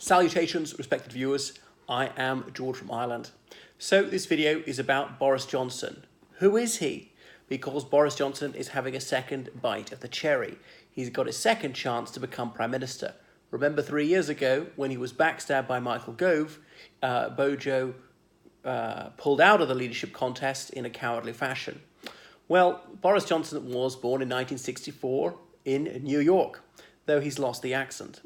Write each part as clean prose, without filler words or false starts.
Salutations, respected viewers. I am George from Ireland. So this video is about Boris Johnson. Who is he? Because Boris Johnson is having a second bite of the cherry. He's got his second chance to become Prime Minister. Remember 3 years ago when he was backstabbed by Michael Gove, Bojo pulled out of the leadership contest in a cowardly fashion. Well, Boris Johnson was born in 1964 in New York, though he's lost the accent.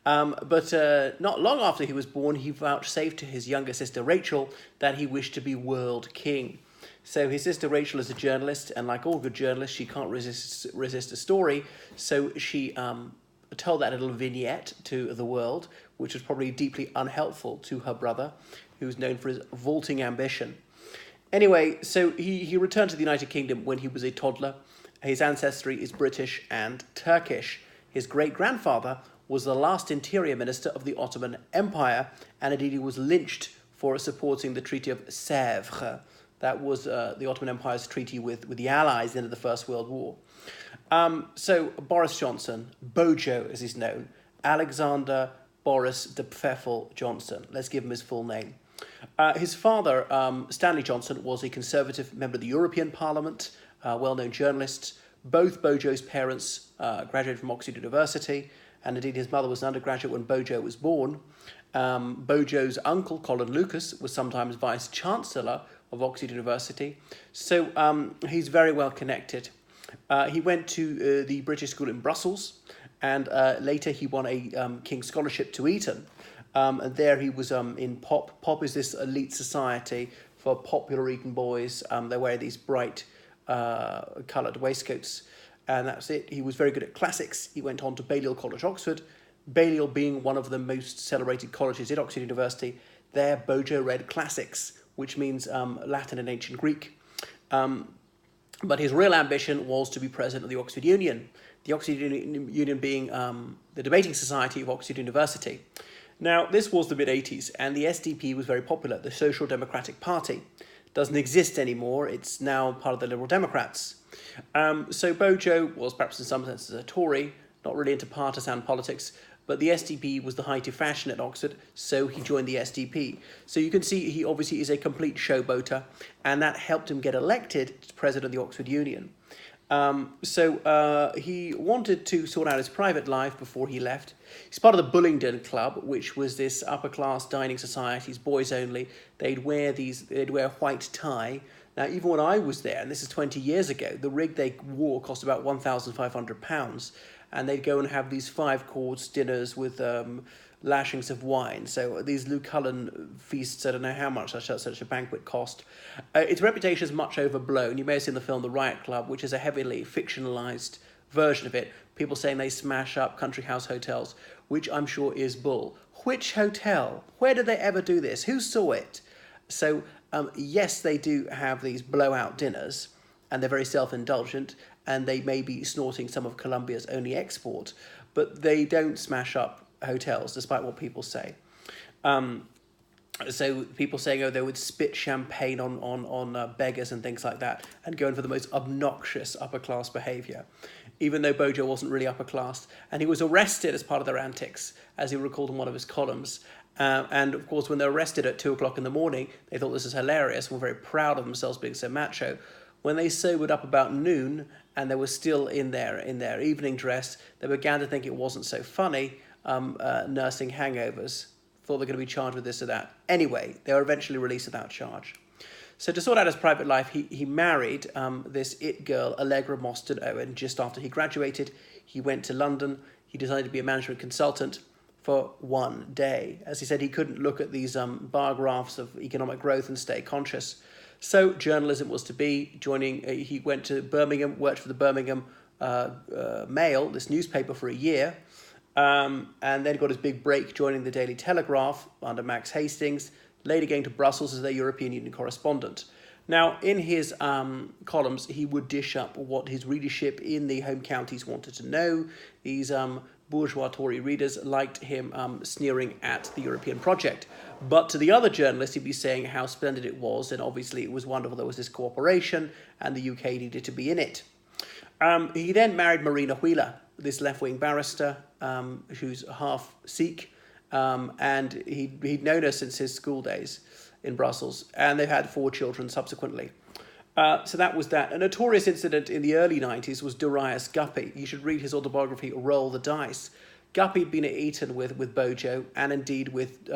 But not long after he was born, he vouchsafed to his younger sister Rachel that he wished to be world king. So his sister Rachel is a journalist, and like all good journalists, she can't resist a story. So she told that little vignette to the world, which was probably deeply unhelpful to her brother, who's known for his vaulting ambition. Anyway, so he returned to the United Kingdom when he was a toddler. His ancestry is British and Turkish. His great-grandfather was the last interior minister of the Ottoman Empire, and indeed he was lynched for supporting the Treaty of Sèvres. That was the Ottoman Empire's treaty with the Allies at the end of the First World War. So Boris Johnson, Bojo as he's known, Alexander Boris de Pfeffel Johnson. Let's give him his full name. His father, Stanley Johnson, was a Conservative member of the European Parliament, well-known journalist. Both Bojo's parents graduated from Oxford University, and indeed his mother was an undergraduate when Bojo was born. Bojo's uncle, Colin Lucas, was sometimes Vice-Chancellor of Oxford University, so he's very well connected. He went to the British School in Brussels, and later he won a King's Scholarship to Eton. And there he was in POP. POP is this elite society for popular Eton boys. They wear these bright coloured waistcoats, and that's it. He was very good at classics. He went on to Balliol College, Oxford. Balliol being one of the most celebrated colleges at Oxford University. There, Bojo read classics, which means Latin and ancient Greek. But his real ambition was to be president of the Oxford Union. The Oxford Union being the debating society of Oxford University. Now, this was the mid-80s, and the SDP was very popular. The Social Democratic Party doesn't exist anymore. It's now part of the Liberal Democrats. So Bojo was perhaps in some senses a Tory, not really into partisan politics, but the SDP was the height of fashion at Oxford, so he joined the SDP. So you can see he obviously is a complete showboater, and that helped him get elected to president of the Oxford Union. So he wanted to sort out his private life before he left. He's part of the Bullingdon Club, which was this upper-class dining societies, boys only. They'd wear a white tie. Now, even when I was there, and this is 20 years ago, the rig they wore cost about £1,500, and they'd go and have these 5-course dinners with lashings of wine. So these Lou Cullen feasts, I don't know how much such a banquet cost. Its reputation is much overblown. You may have seen the film The Riot Club, which is a heavily fictionalized version of it. People saying they smash up country house hotels, which I'm sure is bull. Which hotel? Where did they ever do this? Who saw it? So yes, they do have these blowout dinners, and they're very self-indulgent, and they may be snorting some of Colombia's only export, but they don't smash up hotels, despite what people say. So people saying, oh, they would spit champagne on beggars and things like that, and go in for the most obnoxious upper-class behaviour, even though Bojo wasn't really upper-class. And he was arrested as part of their antics, as he recalled in one of his columns. And, of course, when they're arrested at 2 o'clock in the morning, they thought this was hilarious and were very proud of themselves being so macho. When they sobered up about noon, and they were still in their evening dress, they began to think it wasn't so funny, nursing hangovers. Thought they're going to be charged with this or that. Anyway, they were eventually released without charge. So to sort out his private life, he married this it girl, Allegra Mostyn Owen, just after he graduated. He went to London. He decided to be a management consultant for one day. As he said, he couldn't look at these bar graphs of economic growth and stay conscious. So journalism was to be. He went to Birmingham, worked for the Birmingham Mail, this newspaper, for a year. And then got his big break joining the Daily Telegraph under Max Hastings, later going to Brussels as their European Union correspondent. Now, in his columns, he would dish up what his readership in the home counties wanted to know. These bourgeois Tory readers liked him sneering at the European project. But to the other journalists, he'd be saying how splendid it was, and obviously it was wonderful there was this cooperation, and the UK needed to be in it. He then married Marina Wheeler, this left-wing barrister who's half Sikh, and he'd known her since his school days in Brussels, and they've had 4 children subsequently. So that was that. A notorious incident in the early 90s was Darius Guppy. You should read his autobiography, Roll the Dice. Guppy had been at Eton with Bojo, and indeed with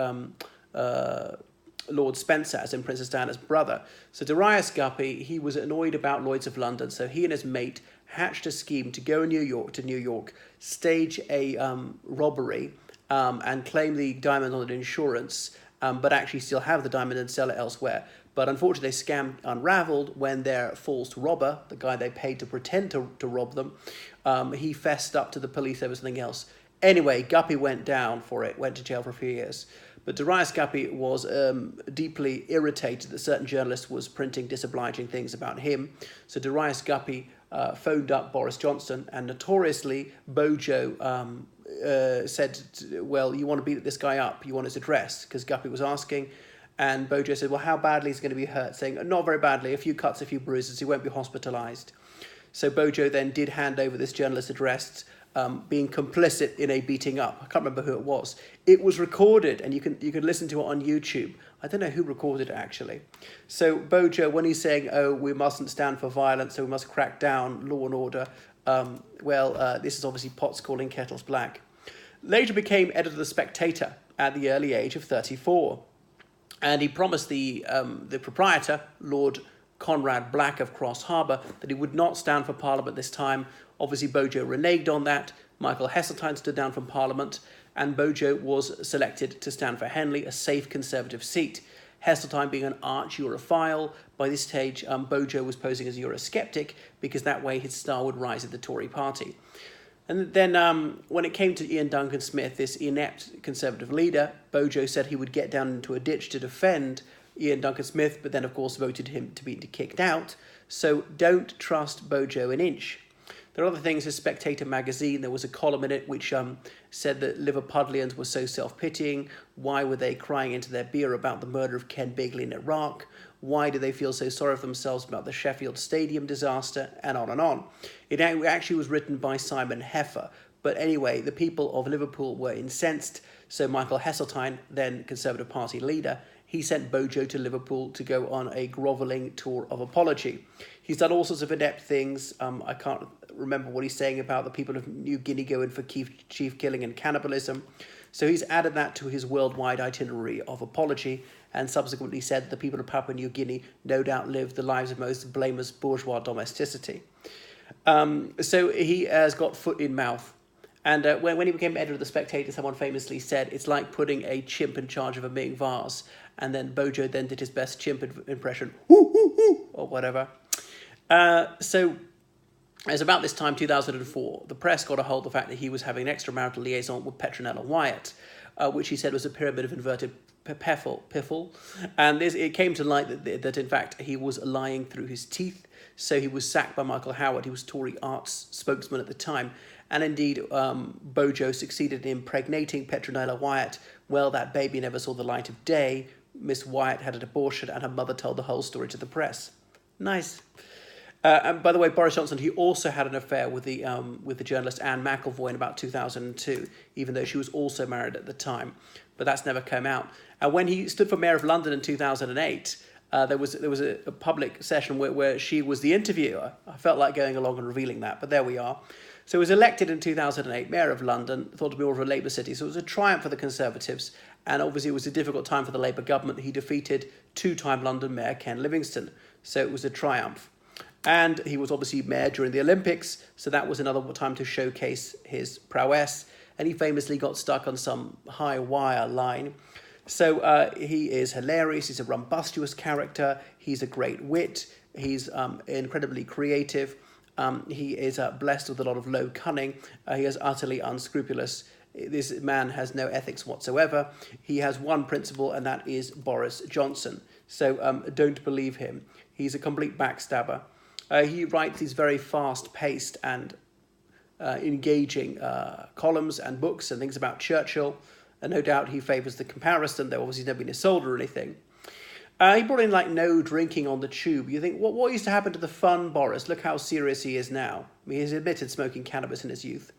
Lord Spencer, as in Princess Diana's brother. So Darius Guppy, he was annoyed about Lloyd's of London, so he and his mate hatched a scheme to go to New York, stage a robbery, and claim the diamond on an insurance, but actually still have the diamond and sell it elsewhere. But unfortunately, their scam unraveled when their false robber, the guy they paid to pretend to rob them, he fessed up to the police over something else. Anyway, Guppy went down for it, went to jail for a few years. But Darius Guppy was deeply irritated that certain journalists was printing disobliging things about him. So Darius Guppy phoned up Boris Johnson, and notoriously Bojo said, well, you want to beat this guy up, you want his address, because Guppy was asking. And Bojo said, well, how badly is he going to be hurt? Saying, not very badly, a few cuts, a few bruises, he won't be hospitalised. So Bojo then did hand over this journalist's address, being complicit in a beating up. I can't remember who it was. It was recorded, and you can listen to it on YouTube. I don't know who recorded it, actually. So Bojo, when he's saying, oh, we mustn't stand for violence, so we must crack down law and order, this is obviously pots calling kettles black. Later became editor of The Spectator at the early age of 34. And he promised the proprietor, Lord Conrad Black of Cross Harbour, that he would not stand for Parliament this time. Obviously, Bojo reneged on that. Michael Heseltine stood down from Parliament, and Bojo was selected to stand for Henley, a safe Conservative seat. Heseltine being an arch Europhile, by this stage, Bojo was posing as a Eurosceptic, because that way his star would rise at the Tory party. And then when it came to Ian Duncan Smith, this inept Conservative leader, Bojo said he would get down into a ditch to defend Ian Duncan Smith, but then, of course, voted him to be kicked out. So don't trust Bojo an inch. There are other things. In Spectator magazine, there was a column in it which said that Liverpudlians were so self-pitying. Why were they crying into their beer about the murder of Ken Bigley in Iraq? Why do they feel so sorry for themselves about the Sheffield Stadium disaster? And on and on. It actually was written by Simon Heffer. But anyway, the people of Liverpool were incensed. So Michael Heseltine, then Conservative Party leader, he sent Bojo to Liverpool to go on a grovelling tour of apology. He's done all sorts of inept things. I can't remember what he's saying about the people of New Guinea going for chief killing and cannibalism. So he's added that to his worldwide itinerary of apology, and subsequently said the people of Papua New Guinea no doubt live the lives of most blameless bourgeois domesticity. So he has got foot in mouth. And when he became editor of The Spectator, someone famously said, it's like putting a chimp in charge of a Ming vase. And then Bojo then did his best chimp impression, or whatever. So as about this time, 2004, the press got a hold of the fact that he was having an extramarital liaison with Petronella Wyatt, which he said was a pyramid of inverted piffle. And it came to light that in fact he was lying through his teeth. So he was sacked by Michael Howard. He was Tory arts spokesman at the time. And indeed, Bojo succeeded in impregnating Petronella Wyatt. Well, that baby never saw the light of day. Miss Wyatt had an abortion, and her mother told the whole story to the press. Nice. And by the way, Boris Johnson, he also had an affair with the journalist Anne McElvoy in about 2002, even though she was also married at the time. But that's never come out. And when he stood for Mayor of London in 2008, there was a public session where she was the interviewer. I felt like going along and revealing that, but there we are. So he was elected in 2008, Mayor of London, thought to be more of a Labour city. So it was a triumph for the Conservatives, and obviously it was a difficult time for the Labour government. He defeated two-time London Mayor Ken Livingstone, so it was a triumph. And he was obviously mayor during the Olympics, so that was another time to showcase his prowess. And he famously got stuck on some high wire line. So he is hilarious. He's a rumbustious character. He's a great wit. He's incredibly creative. He is blessed with a lot of low cunning. He is utterly unscrupulous. This man has no ethics whatsoever. He has one principle, and that is Boris Johnson. So don't believe him. He's a complete backstabber. He writes these very fast-paced and engaging columns and books and things about Churchill. And no doubt he favours the comparison, though obviously he's never been a soldier or anything. He brought in, like, no drinking on the tube. You think, what used to happen to the fun Boris? Look how serious he is now. I mean, he's admitted smoking cannabis in his youth.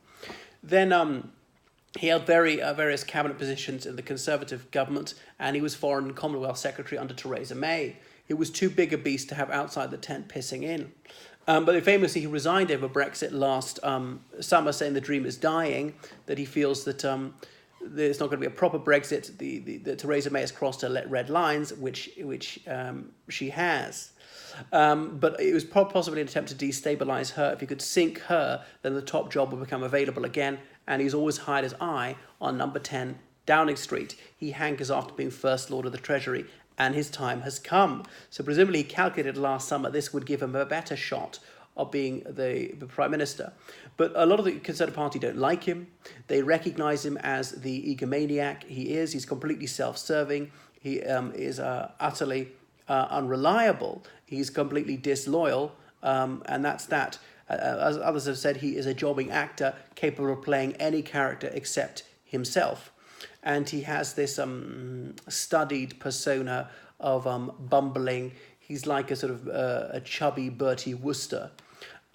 Then He held various cabinet positions in the Conservative government, and he was Foreign and Commonwealth Secretary under Theresa May. It was too big a beast to have outside the tent pissing in. But famously, he resigned over Brexit last summer, saying the dream is dying, that he feels that there's not going to be a proper Brexit, that Theresa May has crossed her red lines, which she has. But it was possibly an attempt to destabilise her. If he could sink her, then the top job would become available again, and he's always had his eye on number 10 Downing Street. He hankers after being First Lord of the Treasury, and his time has come. So presumably he calculated last summer this would give him a better shot of being the Prime Minister. But a lot of the Conservative Party don't like him. They recognise him as the egomaniac he is. He's completely self-serving. He is utterly unreliable. He's completely disloyal, and that's that. As others have said, he is a jobbing actor capable of playing any character except himself. And he has this studied persona of bumbling. He's like a sort of a chubby Bertie Wooster.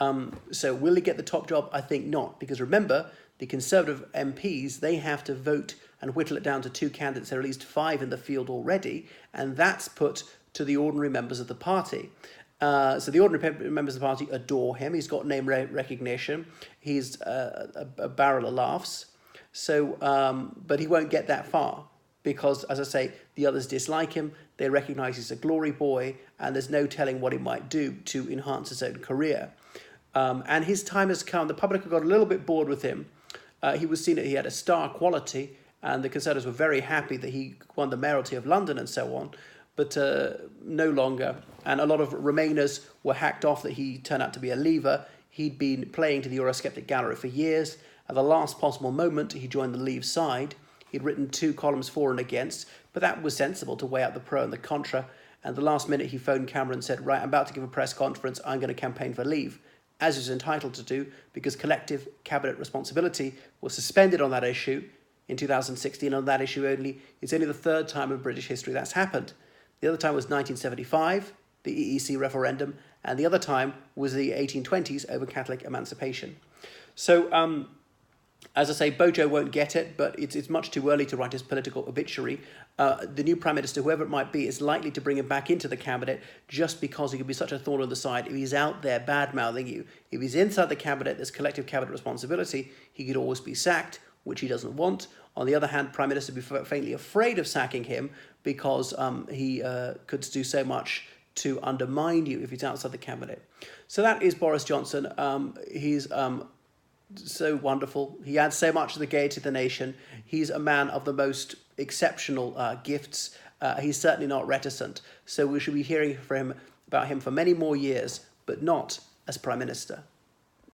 So will he get the top job? I think not, because remember, the Conservative MPs, they have to vote and whittle it down to 2 candidates. There are at least 5 in the field already, and that's put to the ordinary members of the party. So the ordinary members of the party adore him. He's got name recognition. He's a barrel of laughs. So, but he won't get that far because, as I say, the others dislike him. They recognise he's a glory boy, and there's no telling what he might do to enhance his own career. And his time has come. The public have got a little bit bored with him. He was seen that he had a star quality, and the Conservatives were very happy that he won the mayoralty of London and so on. But no longer. And a lot of Remainers were hacked off that he turned out to be a leaver. He'd been playing to the Eurosceptic gallery for years. At the last possible moment, he joined the Leave side. He'd written 2 columns for and against, but that was sensible to weigh out the pro and the contra. And the last minute, he phoned Cameron and said, right, I'm about to give a press conference. I'm going to campaign for Leave, as he was entitled to do, because collective cabinet responsibility was suspended on that issue in 2016. On that issue only, it's only the 3rd time in British history that's happened. The other time was 1975, the EEC referendum, and the other time was the 1820s over Catholic emancipation. So, as I say, Bojo won't get it, but it's much too early to write his political obituary. The new Prime Minister, whoever it might be, is likely to bring him back into the Cabinet just because he could be such a thorn on the side if he's out there bad-mouthing you. If he's inside the Cabinet, there's collective Cabinet responsibility, he could always be sacked, which he doesn't want. On the other hand, Prime Minister would be faintly afraid of sacking him because he could do so much to undermine you if he's outside the Cabinet. So that is Boris Johnson. He's so wonderful. He adds so much to the gaiety of the nation. He's a man of the most exceptional gifts. He's certainly not reticent. So we should be hearing about him for many more years, but not as Prime Minister.